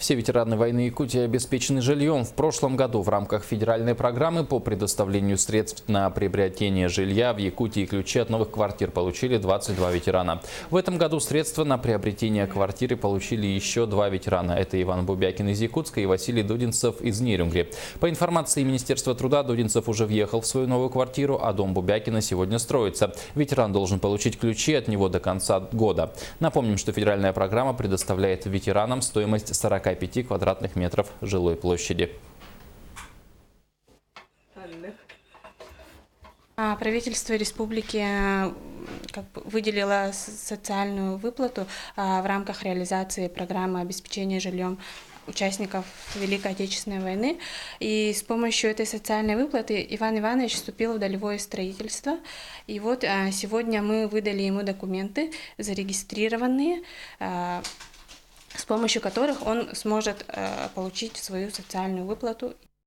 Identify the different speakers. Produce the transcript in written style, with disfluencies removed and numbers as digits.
Speaker 1: Все ветераны войны Якутии обеспечены жильем. В прошлом году в рамках федеральной программы по предоставлению средств на приобретение жилья в Якутии ключи от новых квартир получили 22 ветерана. В этом году средства на приобретение квартиры получили еще 2 ветерана. Это Иван Бубякин из Якутска и Василий Дудинцев из Нерюнгри. По информации Министерства труда, Дудинцев уже въехал в свою новую квартиру, а дом Бубякина сегодня строится. Ветеран должен получить ключи от него до конца года. Напомним, что федеральная программа предоставляет ветеранам стоимость 45 квадратных метров жилой площади.
Speaker 2: Правительство республики выделило социальную выплату в рамках реализации программы обеспечения жильем участников Великой Отечественной войны. И с помощью этой социальной выплаты Иван Иванович вступил в долевое строительство. И вот сегодня мы выдали ему документы, зарегистрированные, с помощью которых он сможет получить свою социальную выплату.